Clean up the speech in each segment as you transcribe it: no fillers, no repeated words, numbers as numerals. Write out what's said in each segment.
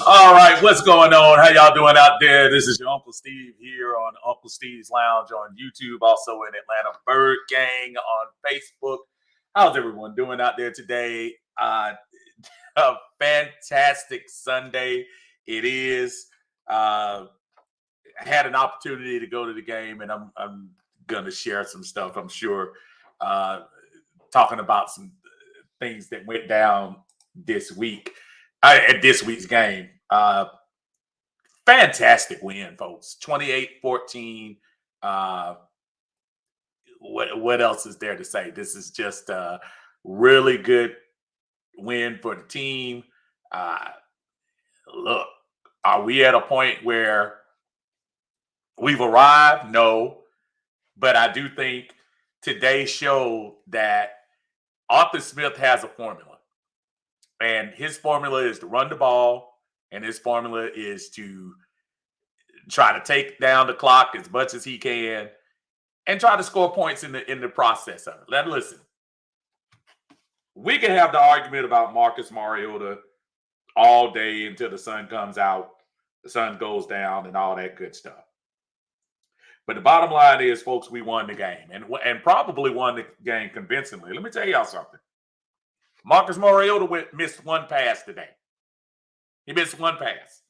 All right, what's going on? How y'all doing out there? This is your Uncle Steve here on Uncle Steve's Lounge on YouTube, also in Atlanta Bird Gang on Facebook. How's everyone doing out there today? A fantastic Sunday it is. I had an opportunity to go to the game, and I'm going to share some stuff, I'm sure, talking about some things that went down this week at this week's game. Fantastic win, folks. 28-14. What else is there to say? This is just a really good win for the team. Look, are we at a point where we've arrived? No. But I do think today showed that Arthur Smith has a formula. And his formula is to run the ball. And his formula is to try to take down the clock as much as he can and try to score points in the process of it. Listen, we can have the argument about Marcus Mariota all day until the sun comes out, the sun goes down, and all that good stuff. But the bottom line is, folks, we won the game and probably won the game convincingly. Let me tell y'all something. Marcus Mariota missed one pass today. He missed one pass.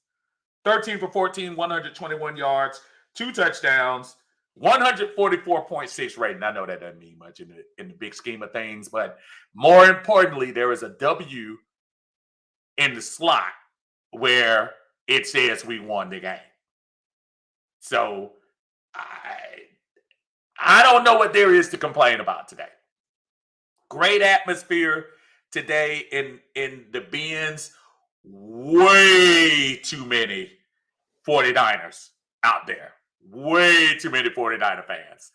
13 for 14, 121 yards, 2 touchdowns, 144.6 rating. I know that doesn't mean much in the big scheme of things, but more importantly, there is a W in the slot where it says we won the game. So I don't know what there is to complain about today. Great atmosphere today in the Benz. Way too many 49ers out there. Way too many 49er fans.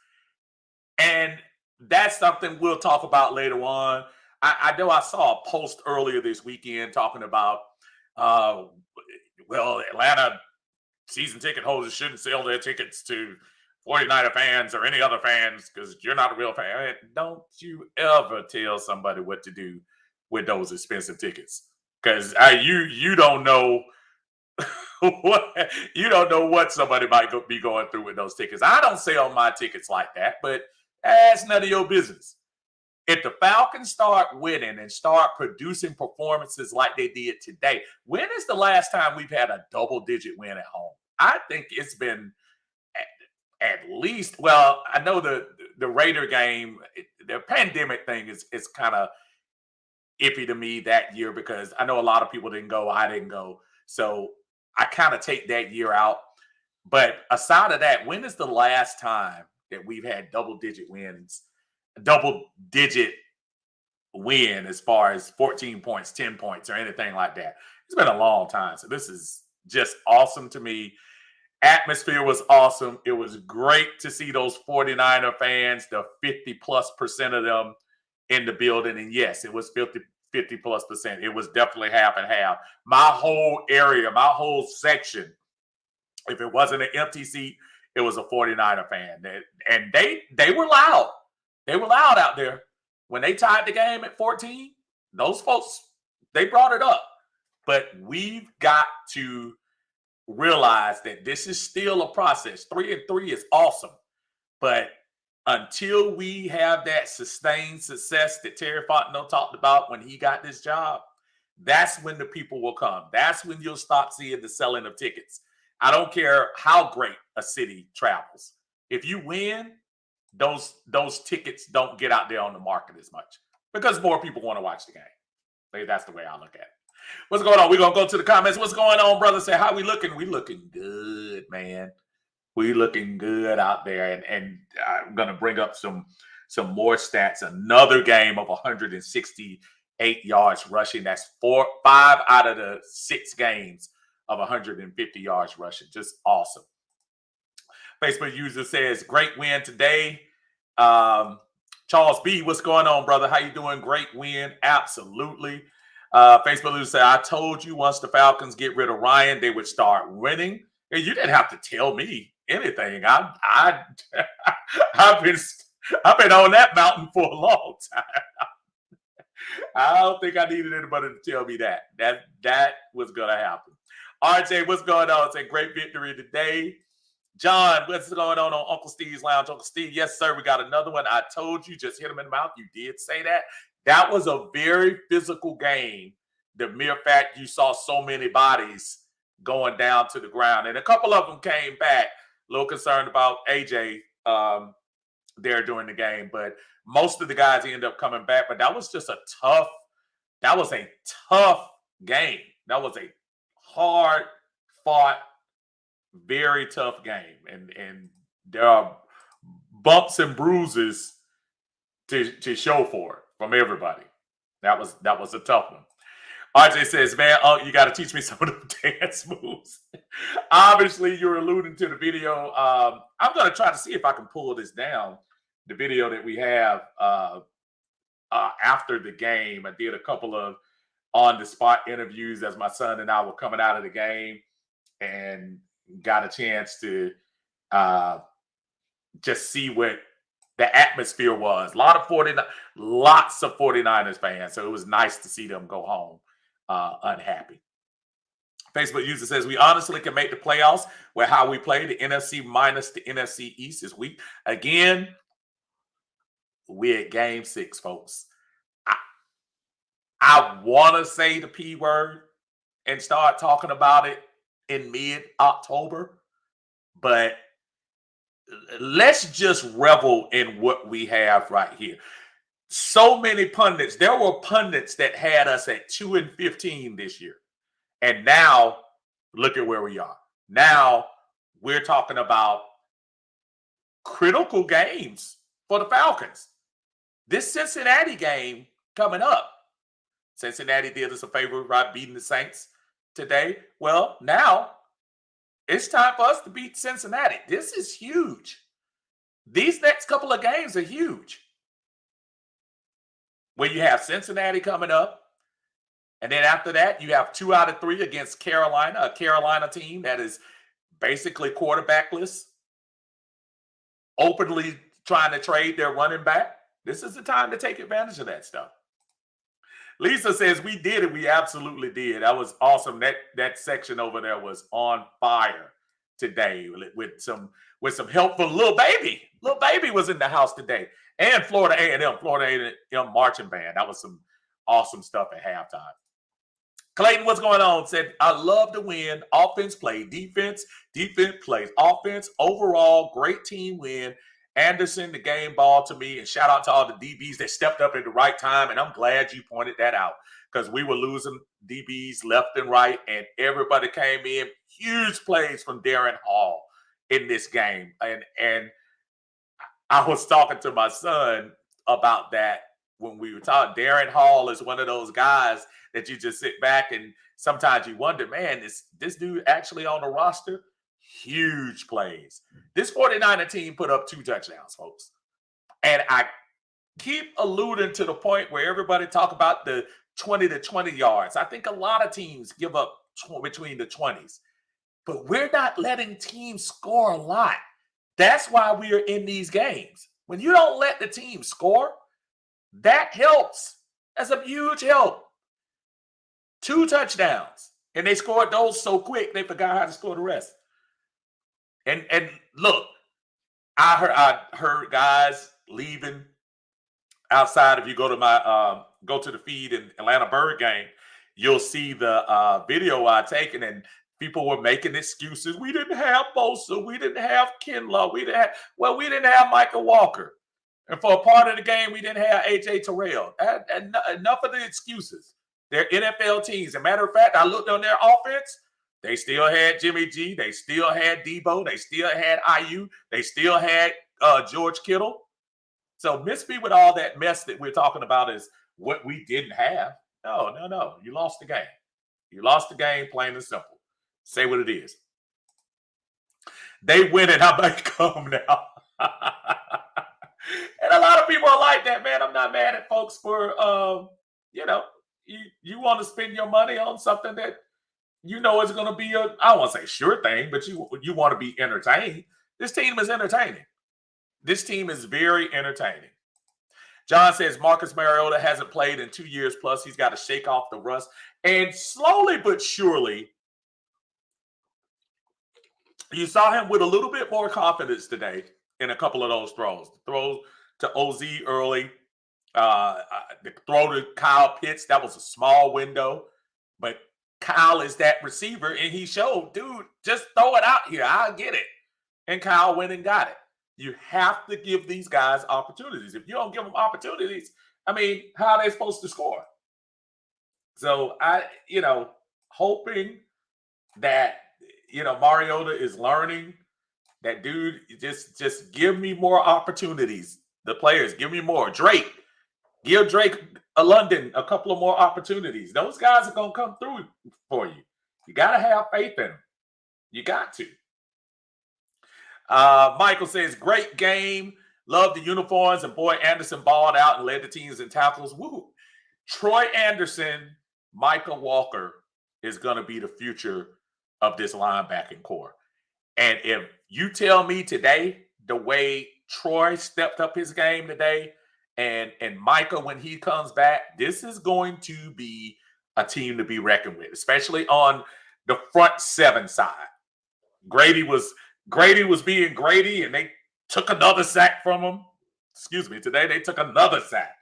And that's something we'll talk about later on. I know I saw a post earlier this weekend talking about, Atlanta season ticket holders shouldn't sell their tickets to 49er fans or any other fans because you're not a real fan. Don't you ever tell somebody what to do with those expensive tickets. Because you don't know what somebody might be going through with those tickets. I don't sell my tickets like that, but that's none of your business. If the Falcons start winning and start producing performances like they did today, when is the last time we've had a double-digit win at home? I think it's been at least. Well, I know the Raider game, the pandemic thing is kind of iffy to me that year because I know a lot of people didn't go. I didn't go. So I kind of take that year out. But aside of that, when is the last time that we've had double-digit win as far as 14 points, 10 points, or anything like that? It's been a long time. So this is just awesome to me. Atmosphere was awesome. It was great to see those 49er fans, the 50+% of them in the building. And yes, it was 50+%. It was definitely half and half. My whole area, my whole section, if it wasn't an empty seat, it was a 49er fan. And they were loud. They were loud out there. When they tied the game at 14, those folks, they brought it up. But we've got to realize that this is still a process. 3-3 is awesome. But until we have that sustained success that Terry Fontenot talked about when he got this job, that's when the people will come. That's when you'll start seeing the selling of tickets. I don't care how great a city travels. If you win, those tickets don't get out there on the market as much because more people want to watch the game. That's the way I look at it. What's going on? We're going to go to the comments. What's going on, brother? Say, how we looking? We looking good, man. We looking good out there. And I'm going to bring up some more stats. Another game of 168 yards rushing. That's 5 out of the 6 games of 150 yards rushing. Just awesome. Facebook user says, great win today. Charles B, what's going on, brother? How you doing? Great win. Absolutely. Facebook user said, I told you once the Falcons get rid of Ryan, they would start winning. And you didn't have to tell me anything. I've been on that mountain for a long time. I don't think I needed anybody to tell me that was gonna happen. RJ, what's going on? It's a great victory today. John, what's going on Uncle Steve's Lounge? Uncle Steve, yes, sir. We got another one. I told you, just hit him in the mouth. You did say that. That was a very physical game. The mere fact you saw so many bodies going down to the ground. And a couple of them came back. A little concerned about AJ there during the game. But most of the guys ended up coming back. But that was just a tough game. That was a hard-fought, very tough game. And there are bumps and bruises to show for it from everybody. That was a tough one. RJ says, man, you got to teach me some of the dance moves. Obviously, you're alluding to the video. I'm going to try to see if I can pull this down, the video that we have after the game. I did a couple of on-the-spot interviews as my son and I were coming out of the game and got a chance to just see what the atmosphere was. Lots of 49ers fans. So it was nice to see them go home unhappy. Facebook user says, we honestly can make the playoffs with how we play. The NFC minus the NFC East is weak. Again, we're at game 6, folks. I want to say the P word and start talking about it in mid-October, but let's just revel in what we have right here. So many pundits. There were pundits that had us at 2-15 this year. And now, look at where we are. Now, we're talking about critical games for the Falcons. This Cincinnati game coming up. Cincinnati did us a favor by beating the Saints today. Well, now it's time for us to beat Cincinnati. This is huge. These next couple of games are huge. When you have Cincinnati coming up, and then after that, you have 2 out of 3 against Carolina, a Carolina team that is basically quarterbackless, openly trying to trade their running back. This is the time to take advantage of that stuff. Lisa says, we did it. We absolutely did. That was awesome. That section over there was on fire today with some help from Lil Baby. Lil Baby was in the house today. And Florida A&M marching band. That was some awesome stuff at halftime. Clayton, what's going on? Said, I love to win. Offense play, defense plays offense. Overall, great team win. Anderson, the game ball to me, and shout out to all the DBs that stepped up at the right time. And I'm glad you pointed that out because we were losing DBs left and right, and everybody came in. Huge plays from Darren Hall in this game. And I was talking to my son about that when we were talking. Darren Hall is one of those guys that you just sit back and sometimes you wonder, man, this dude actually on the roster? Huge plays. This 49er team put up 2 touchdowns, folks. And I keep alluding to the point where everybody talk about the 20 to 20 yards. I think a lot of teams give up between the 20s. But we're not letting teams score a lot. That's why we are in these games. When you don't let the team score, that helps. That's a huge help. 2 touchdowns. And they scored those so quick, they forgot how to score the rest. And look, I heard guys leaving outside. If you go to my go to the feed in Atlanta Bird game, you'll see the video I taken, and people were making excuses. We didn't have Bosa, we didn't have Kinlaw, we didn't have Michael Walker, and for a part of the game, we didn't have AJ Terrell. Enough of the excuses. They're NFL teams. As a matter of fact, I looked on their offense. They still had Jimmy G. They still had Debo. They still had IU. They still had George Kittle. So miss me with all that mess that we're talking about is what we didn't have. No. You lost the game. You lost the game, plain and simple. Say what it is. They win it. I might come now. And a lot of people are like that, man. I'm not mad at folks for, you want to spend your money on something that you know is going to be I don't want to say sure thing, but you want to be entertained. This team is entertaining. This team is very entertaining. John says Marcus Mariota hasn't played in 2 years plus. He's got to shake off the rust. And slowly but surely, you saw him with a little bit more confidence today in a couple of those throws. The throw to OZ early, the throw to Kyle Pitts, that was a small window. But Kyle is that receiver, and he showed, dude, just throw it out here. I'll get it. And Kyle went and got it. You have to give these guys opportunities. If you don't give them opportunities, I mean, how are they supposed to score? So hoping that, Mariota is learning that, dude, just give me more opportunities. The players, give me more. Give Drake London a couple of more opportunities. Those guys are going to come through for you. You got to have faith in them. You got to. Michael says, great game. Love the uniforms. And boy, Anderson balled out and led the teams in tackles. Woo. Troy Anderson, Micah Walker is going to be the future of this linebacking core. And if you tell me today, the way Troy stepped up his game today, and Micah, when he comes back, this is going to be a team to be reckoned with, especially on the front seven side. Grady was being Grady, and they took another sack from him. Excuse me. Today they took another sack.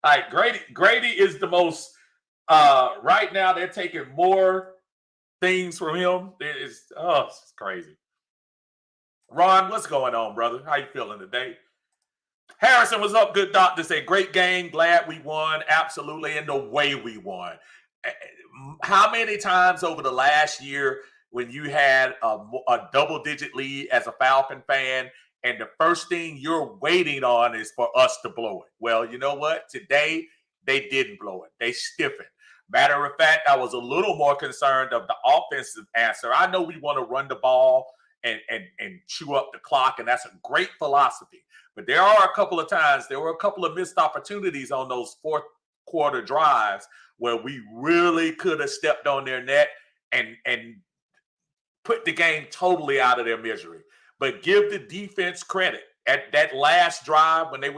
All right, Grady is the most. Right now they're taking more things from him. It's crazy. Ron, what's going on, brother? How you feeling today? Harrison was up. Good doctor said, great game. Glad we won. Absolutely, and the way we won. How many times over the last year when you had a double-digit lead as a Falcon fan, and the first thing you're waiting on is for us to blow it? Well, you know what? Today, they didn't blow it. They stiffened. Matter of fact, I was a little more concerned of the offensive answer. I know we want to run the ball and chew up the clock, and that's a great philosophy. But there were a couple of missed opportunities on those fourth quarter drives where we really could have stepped on their neck and put the game totally out of their misery. But give the defense credit. At that last drive when they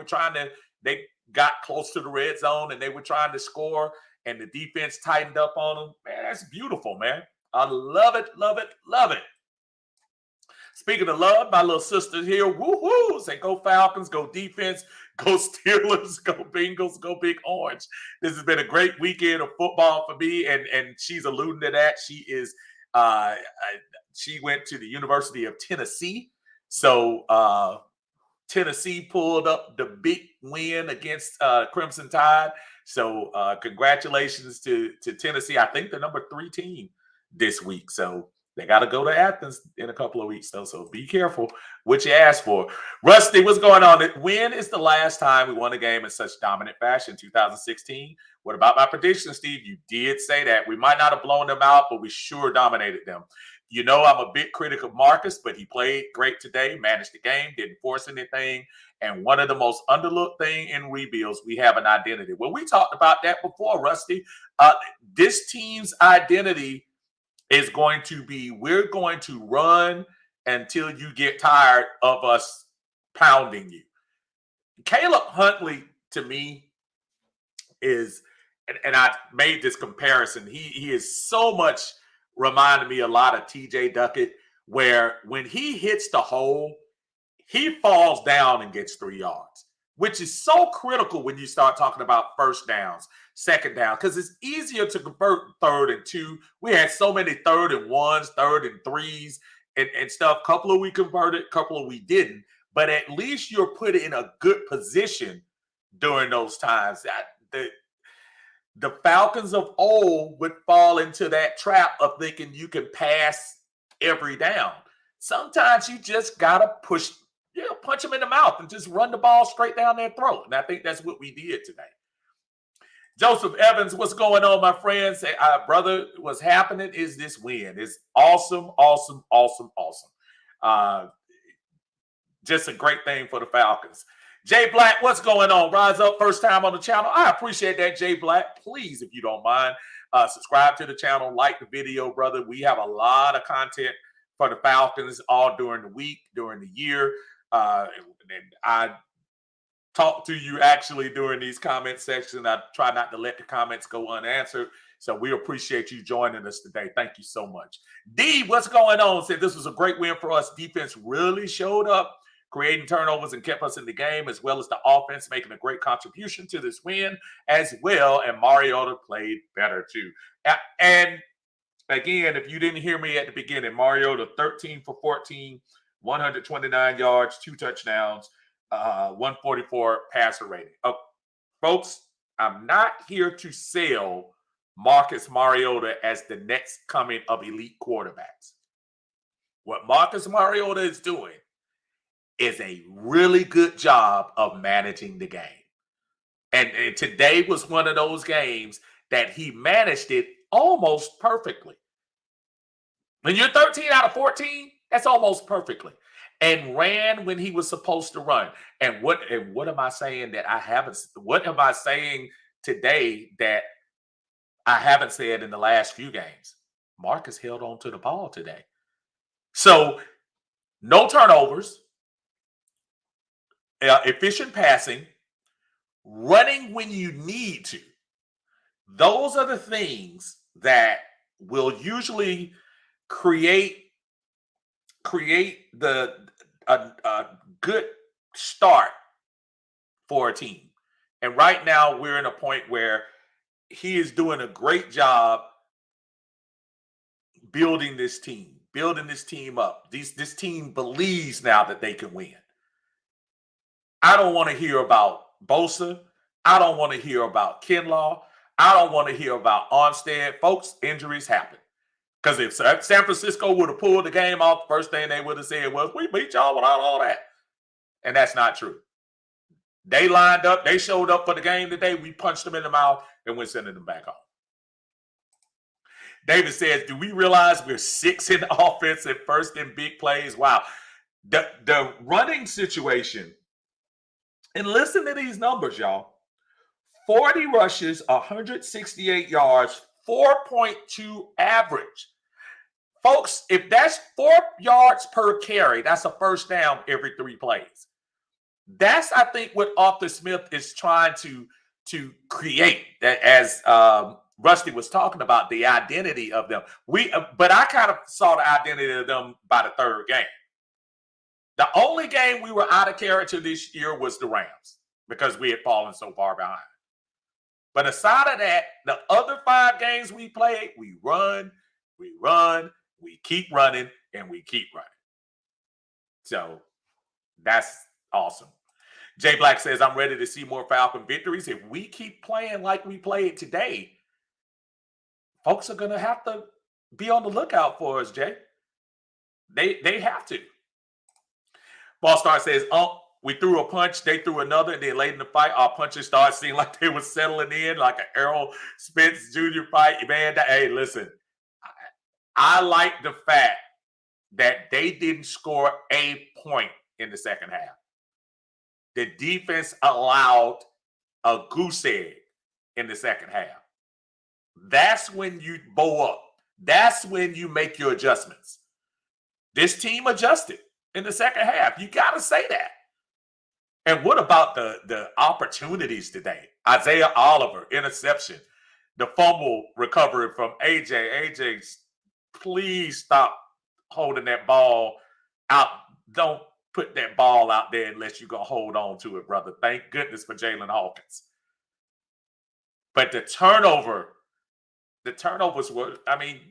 got close to the red zone and they were trying to score and the defense tightened up on them, man, that's beautiful, man. I love it, love it, love it. Speaking of love, my little sister here, woo-hoo, say go Falcons, go defense, go Steelers, go Bengals, go Big Orange. This has been a great weekend of football for me, and she's alluding to that. She is she went to the University of Tennessee. So Tennessee pulled up the big win against Crimson Tide. So congratulations to Tennessee. I think the number 3 team this week. So they got to go to Athens in a couple of weeks, though. So be careful what you ask for. Rusty, what's going on? When is the last time we won a game in such dominant fashion? 2016. What about my prediction, Steve? You did say that. We might not have blown them out, but we sure dominated them. You know, I'm a big critic of Marcus, but he played great today, managed the game, didn't force anything. And one of the most underlooked thing in rebuilds, we have an identity. Well, we talked about that before, Rusty. This team's identity is going to be, we're going to run until you get tired of us pounding you. Caleb Huntley, to me, is, and I made this comparison, he is so much reminded me a lot of TJ Duckett, where when he hits the hole, he falls down and gets 3 yards, which is so critical when you start talking about first downs, second down, because it's easier to convert 3rd and 2. We had so many 3rd and 1s, 3rd and 3s and stuff. Couple of we converted, couple of we didn't. But at least you're put in a good position during those times. The Falcons of old would fall into that trap of thinking you can pass every down. Sometimes you just gotta punch them in the mouth and just run the ball straight down their throat. And I think that's what we did today. Joseph Evans, what's going on, my friends? Brother, what's happening is this win. It's awesome, awesome, awesome, awesome. Just a great thing for the Falcons. Jay Black, what's going on? Rise up, first time on the channel. I appreciate that, Jay Black. Please, if you don't mind, subscribe to the channel, like the video, brother. We have a lot of content for the Falcons all during the week, during the year. And I talk to you actually during these comment sections. I try not to let the comments go unanswered. So we appreciate you joining us today. Thank you so much. D, what's going on? Said this was a great win for us. Defense really showed up, creating turnovers and kept us in the game, as well as the offense making a great contribution to this win as well. And Mariota played better too. And again, if you didn't hear me at the beginning, Mariota 13 for 14, 129 yards, 2 touchdowns, 144 passer rating. Oh, folks, I'm not here to sell Marcus Mariota as the next coming of elite quarterbacks. What Marcus Mariota is doing is a really good job of managing the game. And today was one of those games that he managed it almost perfectly. When you're 13 out of 14, that's almost perfectly. And ran when he was supposed to run. And what am I saying that I haven't? What am I saying today that I haven't said in the last few games? Marcus held on to the ball today. So no turnovers, efficient passing, running when you need to. Those are the things that will usually create a good start for a team. And right now we're in a point where he is doing a great job building this team up. This team believes now that they can win. I don't want to hear about Bosa. I don't want to hear about Kinlaw. I don't want to hear about Armstead. Folks, injuries happen. Because if San Francisco would have pulled the game off, the first thing they would have said was, we beat y'all without all that. And that's not true. They lined up. They showed up for the game today. We punched them in the mouth and we're sending them back home. David says, do we realize we're 6 in the offense at first in big plays? Wow. The running situation, and listen to these numbers, y'all. 40 rushes, 168 yards, 4.2 average. Folks, if that's 4 yards per carry, that's a first down every 3 plays. That's, I think, what Arthur Smith is trying to create. That, as Rusty was talking about, the identity of them. But I kind of saw the identity of them by the 3rd game. The only game we were out of character this year was the Rams because we had fallen so far behind. But aside of that, the other 5 games we played, we run, we keep running, and we keep running. So that's awesome. Jay Black says, I'm ready to see more Falcon victories. If we keep playing like we played today, folks are going to have to be on the lookout for us, Jay. They have to. Ball Star says, we threw a punch, they threw another, and then late in the fight, our punches started seeming like they were settling in, like an Errol Spence Jr. fight. Man, hey, listen, I like the fact that they didn't score a point in the second half. The defense allowed a goose egg in the second half. That's when you bow up. That's when you make your adjustments. This team adjusted in the second half. You got to say that. And what about the opportunities today? Isaiah Oliver, interception. The fumble recovery from AJ. AJ, please stop holding that ball out. Don't put that ball out there unless you're going to hold on to it, brother. Thank goodness for Jalen Hawkins. But the turnovers were,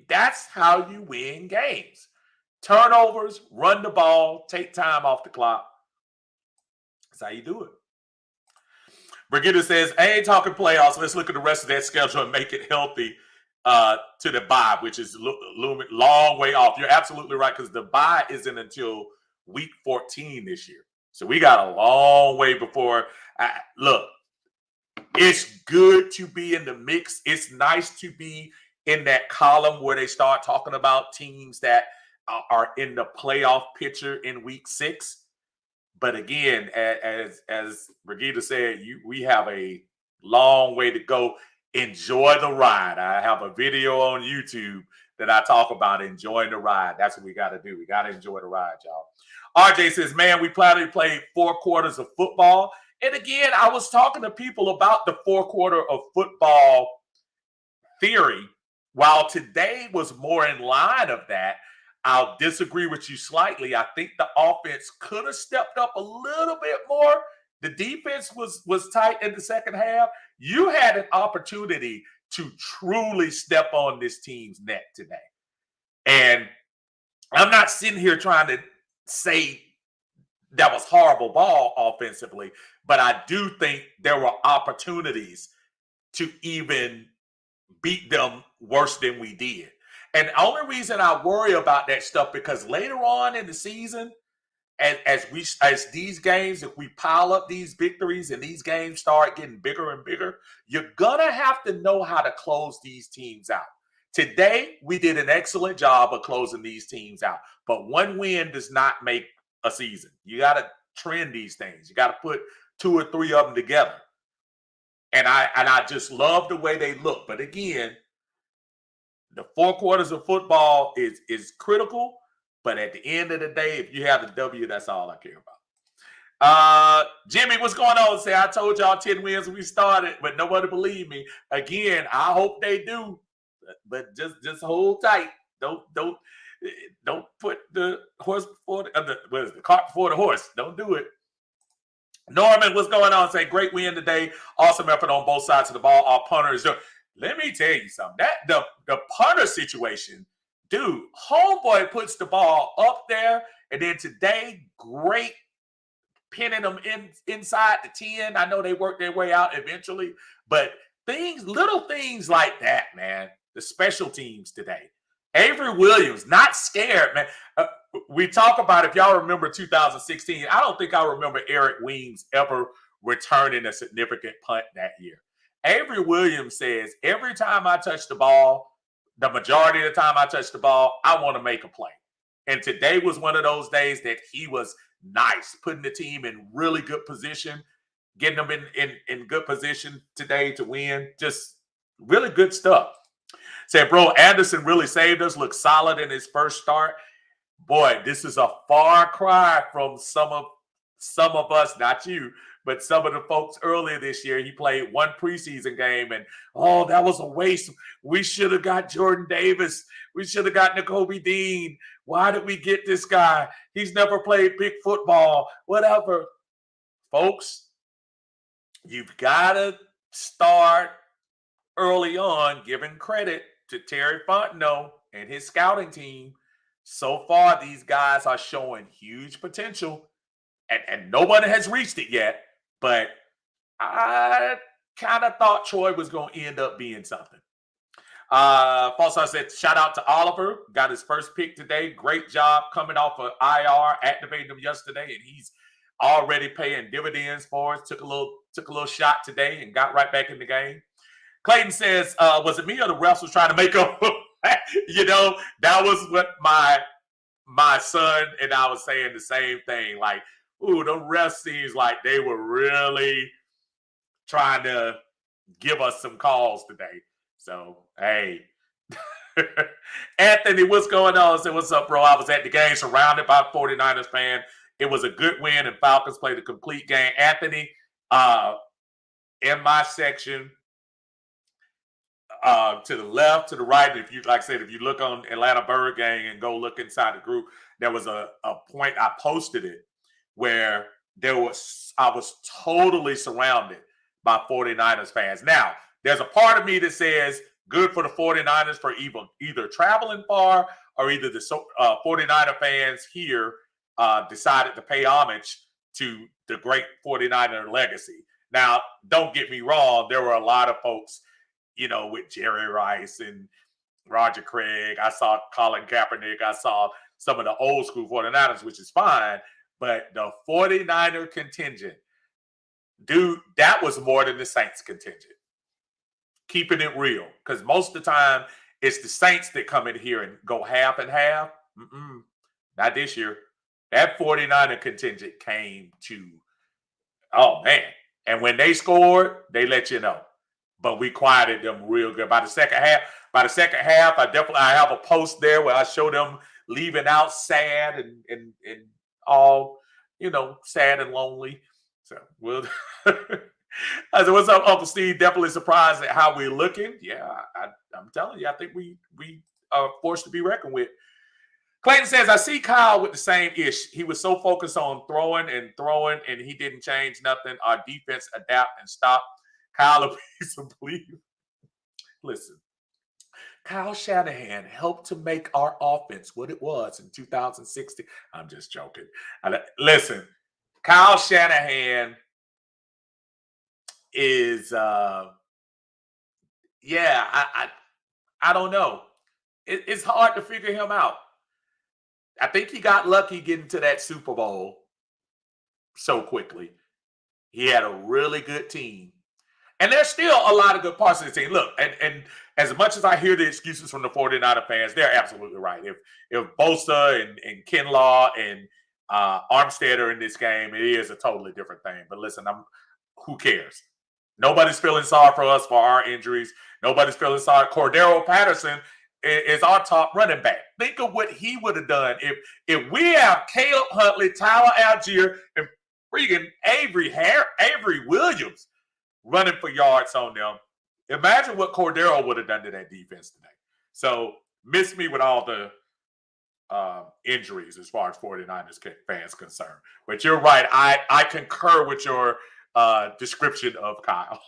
that's how you win games. Turnovers, run the ball, take time off the clock. That's how you do it. Brigitte says, I ain't talking playoffs. Let's look at the rest of that schedule and make it healthy to the bye, which is looming long way off. You're absolutely right, because the bye isn't until week 14 this year. So we got a long way before. Look, it's good to be in the mix. It's nice to be in that column where they start talking about teams that are in the playoff picture in week 6. But again, as Brigitte said, we have a long way to go. Enjoy the ride. I have a video on YouTube that I talk about enjoying the ride. That's what we got to do. We got to enjoy the ride, y'all. RJ says, man, we probably played 4 quarters of football. And again, I was talking to people about the 4 quarter of football theory. While today was more in line of that, I'll disagree with you slightly. I think the offense could have stepped up a little bit more. The defense was tight in the second half. You had an opportunity to truly step on this team's neck today. And I'm not sitting here trying to say that was horrible ball offensively, but I do think there were opportunities to even beat them worse than we did. And the only reason I worry about that stuff, because later on in the season, as these games, if we pile up these victories and these games start getting bigger and bigger, you're gonna have to know how to close these teams out. Today, we did an excellent job of closing these teams out, but one win does not make a season. You got to trend these things. You got to put 2 or 3 of them together. And I just love the way they look. But again, the 4 quarters of football is critical. But at the end of the day, if you have the W, that's all I care about. Jimmy, what's going on? Say, I told y'all 10 wins when we started, but nobody believed me. Again, I hope they do. But just hold tight. Don't put the horse before the cart before the horse. Don't do it. Norman, what's going on? Say, great win today. Awesome effort on both sides of the ball. Our punters. Let me tell you something. That the punter situation, dude, homeboy puts the ball up there, and then today, great pinning them inside the 10. I know they worked their way out eventually, but little things like that, man. The special teams today. Avery Williams, not scared, man. We talk about, if y'all remember 2016, I don't think I remember Eric Weems ever returning a significant punt that year. Avery Williams says, every time I touch the ball, the majority of the time I touch the ball, I want to make a play. And today was one of those days that he was nice, putting the team in really good position, getting them in good position today to win. Just really good stuff. Say, bro, Anderson really saved us. Looked solid in his first start. Boy, this is a far cry from some of us, not you, but some of the folks earlier this year. He played one preseason game, and that was a waste. We should have got Jordan Davis. We should have got Nakobe Dean. Why did we get this guy? He's never played big football. Whatever, folks. You've got to start early on giving credit to Terry Fontenot and his scouting team. So far, these guys are showing huge potential, and nobody has reached it yet. But I kind of thought Troy was going to end up being something. Falsar said, shout out to Oliver. Got his first pick today. Great job coming off of IR, activating him yesterday, and he's already paying dividends for us. Took a little shot today and got right back in the game. Clayton says, was it me or the refs was trying to make up? That was what my son and I was saying the same thing. Like, ooh, the refs seems like they were really trying to give us some calls today. So, hey. Anthony, what's going on? I said, what's up, bro? I was at the game surrounded by 49ers fans. It was a good win, and Falcons played a complete game. Anthony, in my section, to the left, to the right. If you, like I said, if you look on Atlanta Bird Gang and go look inside the group, there was a point, I posted it, where I was totally surrounded by 49ers fans. Now, there's a part of me that says good for the 49ers for either traveling far, or either the 49er fans here decided to pay homage to the great 49er legacy. Now, don't get me wrong. There were a lot of folks, with Jerry Rice and Roger Craig. I saw Colin Kaepernick. I saw some of the old school 49ers, which is fine. But the 49er contingent, dude, that was more than the Saints contingent. Keeping it real. Because most of the time, it's the Saints that come in here and go half and half. Not this year. That 49er contingent came to, oh, man. And when they scored, they let you know. But we quieted them real good. By the second half, I have a post there where I show them leaving out sad and all, sad and lonely. So we'll I said, what's up, Uncle Steve? Definitely surprised at how we're looking. Yeah, I'm telling you, I think we are forced to be reckoned with. Clayton says, I see Kyle with the same ish. He was so focused on throwing, and he didn't change nothing. Our defense adapt and stop. Kyle, a piece of belief. Listen, Kyle Shanahan helped to make our offense what it was in 2016. I'm just joking. Listen, Kyle Shanahan is, I don't know. It's hard to figure him out. I think he got lucky getting to that Super Bowl so quickly. He had a really good team. And there's still a lot of good parts of the team. Look, and as much as I hear the excuses from the 49er fans, they're absolutely right. If Bosa and Kinlaw and Armstead are in this game, it is a totally different thing. But listen, who cares? Nobody's feeling sorry for us for our injuries. Nobody's feeling sorry. Cordero Patterson is our top running back. Think of what he would have done if we have Caleb Huntley, Tyler Algier, and freaking Avery Williams running for yards on them. Imagine what Cordero would have done to that defense today. So miss me with all the injuries as far as 49ers fans concerned. But you're right. I concur with your description of Kyle.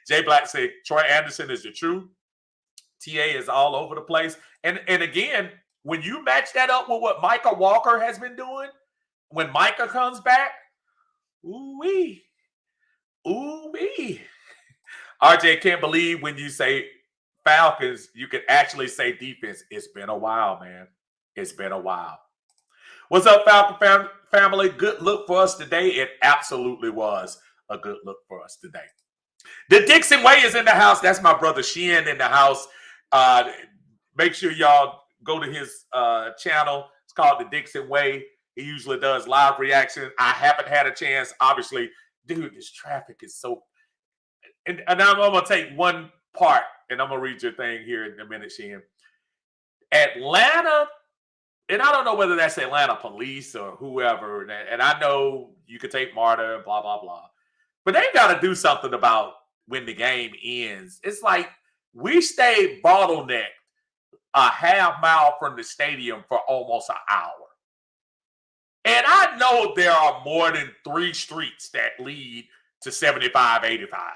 Jay Black said Troy Anderson is the truth. TA is all over the place. And again, when you match that up with what Micah Walker has been doing, when Micah comes back, ooh-wee. RJ can't believe when you say Falcons, you can actually say defense. It's been a while, man. It's been a while. What's up, Falcon family? Good look for us today. It absolutely was a good look for us today. The Dixon Way is in the house. That's my brother Sheehan in the house. Make sure y'all go to his channel. It's called The Dixon Way. He usually does live reaction. I haven't had a chance. Obviously, dude, this traffic is so... And I'm going to take one part, and I'm going to read your thing here in a minute, Sheehan. Atlanta, and I don't know whether that's Atlanta police or whoever, and I know you could take MARTA and blah, blah, blah. But they got to do something about when the game ends. It's like we stayed bottlenecked a half mile from the stadium for almost an hour. And I know there are more than 3 streets that lead to 75, 85.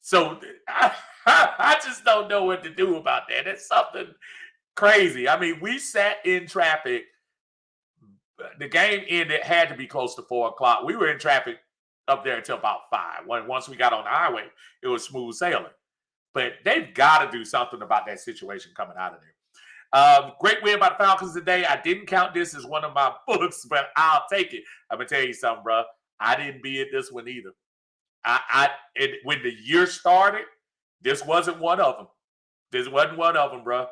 So I just don't know what to do about that. It's something crazy. I mean, we sat in traffic. The game ended, had to be close to 4 o'clock. We were in traffic up there until about 5. Once we got on the highway, it was smooth sailing. But they've got to do something about that situation coming out of there. Great win by the Falcons today. I didn't count this as one of my books, but I'll take it. I'm going to tell you something, bro. I didn't be at this one either. When the year started, this wasn't one of them. This wasn't one of them, bro.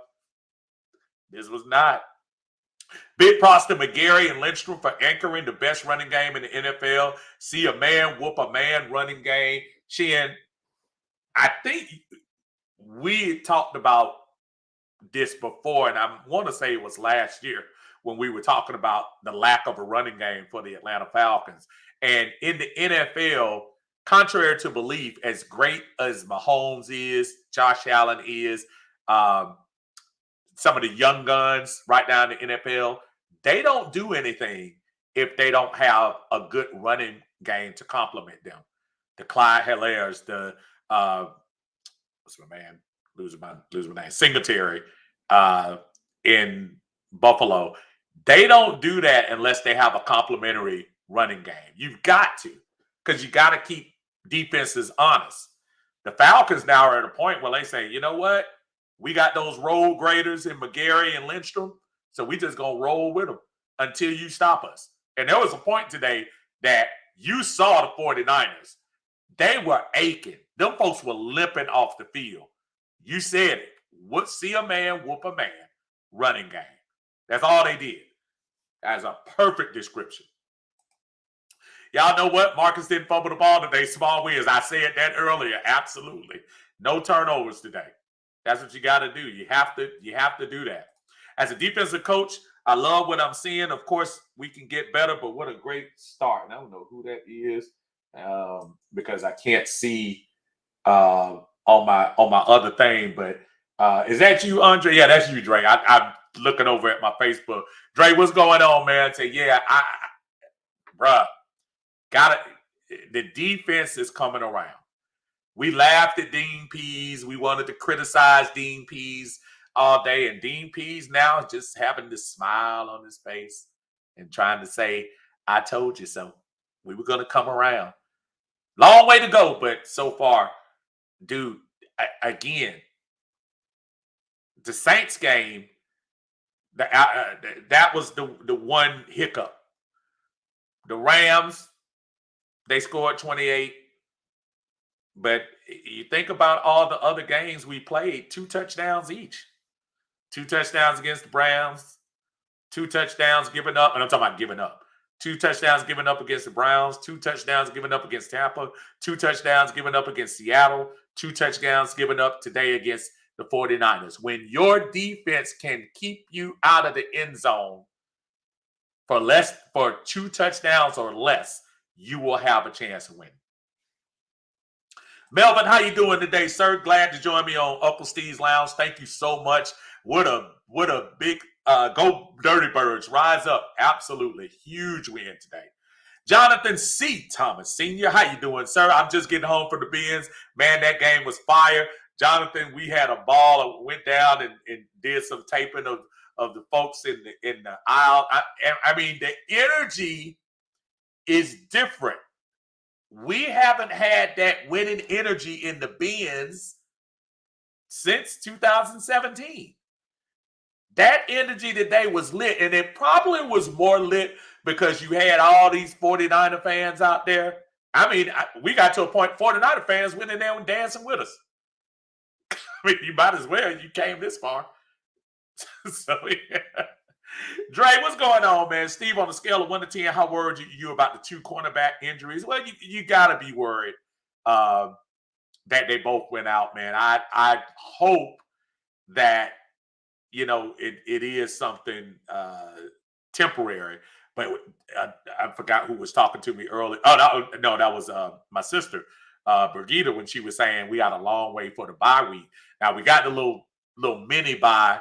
This was not. Big props to McGarry and Lindstrom for anchoring the best running game in the NFL. See a man whoop a man running game. Shin, I think we talked about this before, and I want to say it was last year when we were talking about the lack of a running game for the Atlanta Falcons. And in the NFL, contrary to belief, as great as Mahomes is, Josh Allen is, some of the young guns right now in the NFL, they don't do anything if they don't have a good running game to complement them. The Clyde Hillairs, the what's my man? Losing my name. Singletary in Buffalo. They don't do that unless they have a complementary running game. You've got to, because you got to keep defense is honest. The Falcons now are at a point where they say, you know what? We got those road graders in McGarry and Lindstrom, so we just going to roll with them until you stop us. And there was a point today that you saw the 49ers. They were aching. Them folks were limping off the field. You said it. Would see a man whoop a man running game. That's all they did. That's a perfect description. Y'all know what? Marcus didn't fumble the ball today. Small wins. I said that earlier. Absolutely. No turnovers today. That's what you got to do. You have to do that. As a defensive coach, I love what I'm seeing. Of course, we can get better, but what a great start. And I don't know who that is because I can't see on my other thing. But is that you, Andre? Yeah, that's you, Dre. I'm looking over at my Facebook. Dre, what's going on, man? Say, yeah, bruh, got it. The defense is coming around. We laughed at Dean Pease. We wanted to criticize Dean Pease all day. And Dean Pease now is just having this smile on his face and trying to say, I told you so. We were going to come around. Long way to go, but so far, dude, again, the Saints game, that was the one hiccup. The Rams, they scored 28. But you think about all the other games we played, 2 touchdowns each. 2 touchdowns against the Browns, 2 touchdowns given up. And I'm talking about giving up. 2 touchdowns given up against the Browns, 2 touchdowns given up against Tampa, 2 touchdowns given up against Seattle, 2 touchdowns given up today against the 49ers. When your defense can keep you out of the end zone for 2 touchdowns or less, you will have a chance to win. Melvin, how you doing today, sir? Glad to join me on Uncle Steve's Lounge. Thank you so much. What a big go Dirty Birds. Rise up. Absolutely. Huge win today. Jonathan C. Thomas Sr., how you doing, sir? I'm just getting home from the Benz. Man, that game was fire. Jonathan, we had a ball. I went down and did some taping of the folks in the aisle. I mean, the energy is different. We haven't had that winning energy in the Benz since 2017. That energy today was lit, and it probably was more lit because you had all these 49er fans out there. I mean, we got to a point 49er fans went in there and dancing with us. I mean, you might as well. You came this far. So, yeah. Dre, what's going on, man? Steve, on a scale of 1 to 10, how worried are you about the 2 cornerback injuries? Well, you got to be worried that they both went out, man. I hope that, you know, it is something temporary. But I forgot who was talking to me earlier. Oh, no, that was my sister, Brigitte, when she was saying we got a long way for the bye week. Now, we got the little mini bye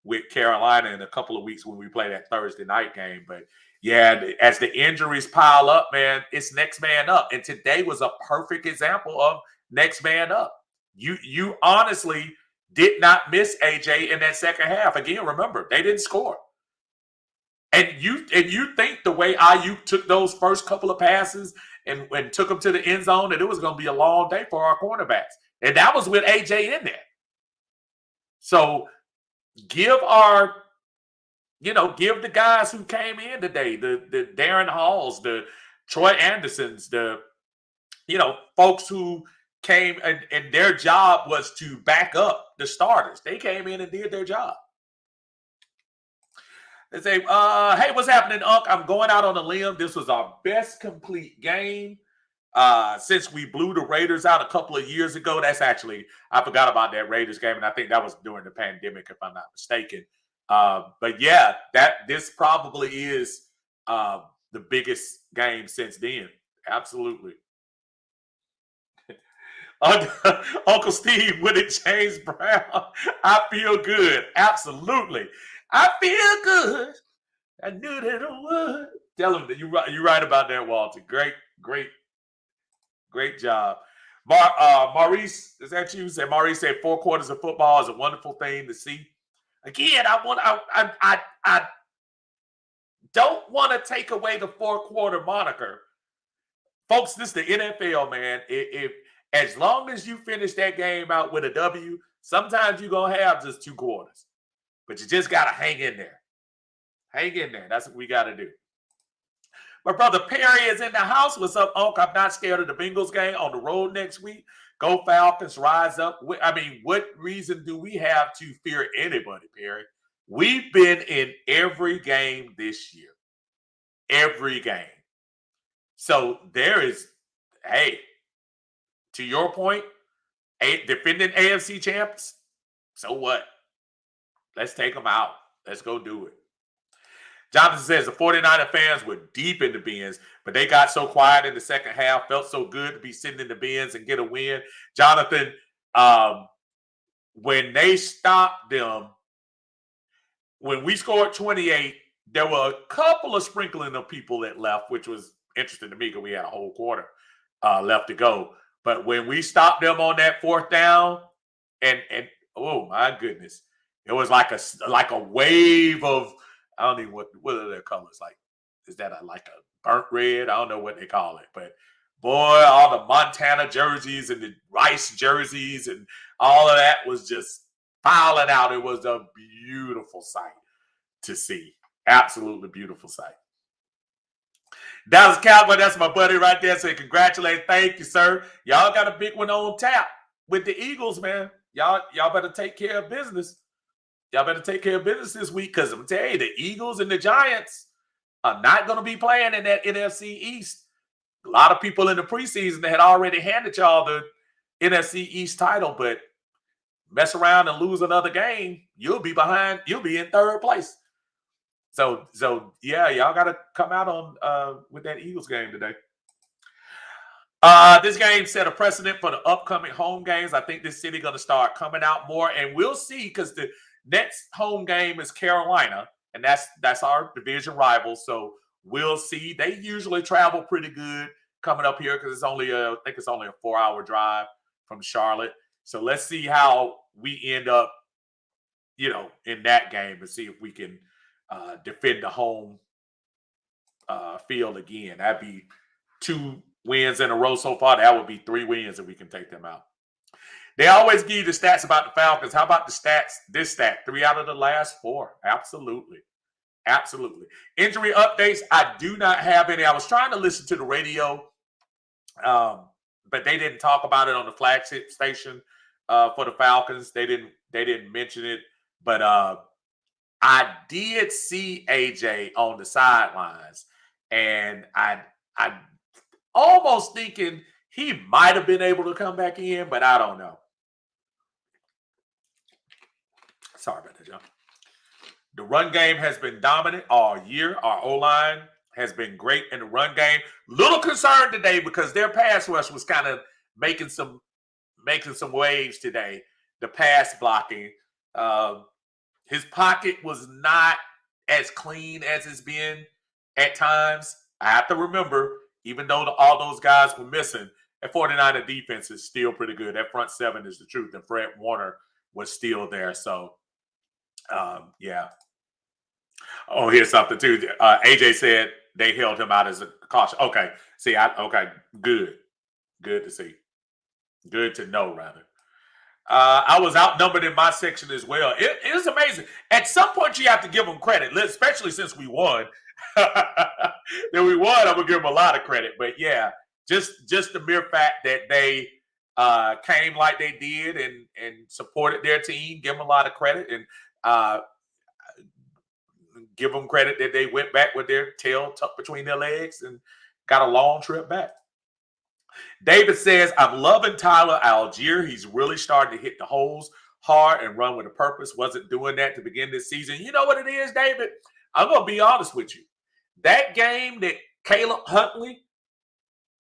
with Carolina in a couple of weeks when we play that Thursday night game. But yeah, as the injuries pile up, man, it's next man up. And today was a perfect example of next man up. You honestly did not miss AJ in that second half. Again, remember, they didn't score. And you think the way Ayuk took those first couple of passes and took them to the end zone, that it was going to be a long day for our cornerbacks. And that was with AJ in there. So give the guys who came in today, the Darren Halls, the Troy Andersons, the, folks who came and their job was to back up the starters. They came in and did their job. They say, hey, what's happening, Unc? I'm going out on a limb. This was our best complete game since we blew the Raiders out a couple of years ago. That's actually, I forgot about that Raiders game, and I think that was during the pandemic, if I'm not mistaken. But yeah, this probably is the biggest game since then. Absolutely. Uncle Steve, would it James Brown? I feel good. Absolutely. I feel good. I knew that it would. Tell him that you're right about that, Walter. Great job. Maurice, is that you? Maurice said 4 quarters of football is a wonderful thing to see. Again, I don't want to take away the 4-quarter moniker Folks, this is the NFL, man. If as long as you finish that game out with a W, sometimes you're gonna have just 2 quarters. But you just gotta hang in there. Hang in there. That's what we gotta do. My brother Perry is in the house. What's up, Unc? I'm not scared of the Bengals game on the road next week. Go Falcons, rise up. I mean, what reason do we have to fear anybody, Perry? We've been in every game this year. Every game. So there is, hey, to your point, defending AFC champs. So what? Let's take them out. Let's go do it. Jonathan says the 49er fans were deep in the bins, but they got so quiet in the second half. Felt so good to be sitting in the bins and get a win. Jonathan, when they stopped them, when we scored 28, there were a couple of sprinkling of people that left, which was interesting to me because we had a whole quarter left to go. But when we stopped them on that fourth down, and oh my goodness, it was like a wave of, I don't even what are their colors like? Is that like a burnt red? I don't know what they call it, but boy, all the Montana jerseys and the Rice jerseys and all of that was just piling out. It was a beautiful sight to see. Absolutely beautiful sight. Dallas Cowboy, that's my buddy right there. So congratulations. Thank you, sir. Y'all got a big one on tap with the Eagles, man. Y'all better take care of business. Y'all better take care of business this week because I'm telling you, the Eagles and the Giants are not going to be playing in that NFC East. A lot of people in the preseason that had already handed y'all the NFC East title, but mess around and lose another game, you'll be behind. You'll be in third place. So yeah, y'all got to come out on with that Eagles game today. This game set a precedent for the upcoming home games. I think this city going to start coming out more, and we'll see because the next home game is Carolina, and that's our division rival. So we'll see. They usually travel pretty good coming up here because it's only I think it's only a 4-hour drive from Charlotte. So let's see how we end up, in that game and see if we can defend the home field again. That'd be 2 wins in a row so far. That would be 3 wins if we can take them out. They always give you the stats about the Falcons. How about the stats? This stat, 3 out of the last 4. Absolutely. Absolutely. Injury updates, I do not have any. I was trying to listen to the radio, but they didn't talk about it on the flagship station for the Falcons. They didn't mention it. But I did see AJ on the sidelines, and I almost thinking he might have been able to come back in, but I don't know. Sorry about that, John. The run game has been dominant all year. Our O-line has been great in the run game. Little concerned today because their pass rush was kind of making some waves today. The pass blocking. His pocket was not as clean as it's been at times. I have to remember, even though all those guys were missing, that 49er defense is still pretty good. That front 7 is the truth. And Fred Warner was still there. So, yeah. Oh, here's something too. AJ said they held him out as a caution. Okay. See, okay. Good. Good to see. Good to know, rather. I was outnumbered in my section as well. It is amazing. At some point, you have to give them credit, especially since we won. Then we won, I'm gonna give them a lot of credit. But yeah, just the mere fact that they came like they did and supported their team, give them a lot of credit, and give them credit that they went back with their tail tucked between their legs and got a long trip back. David says, I'm loving Tyler Algier. He's really starting to hit the holes hard and run with a purpose. Wasn't doing that to begin this season. You know what it is, David? I'm going to be honest with you. That game that Caleb Huntley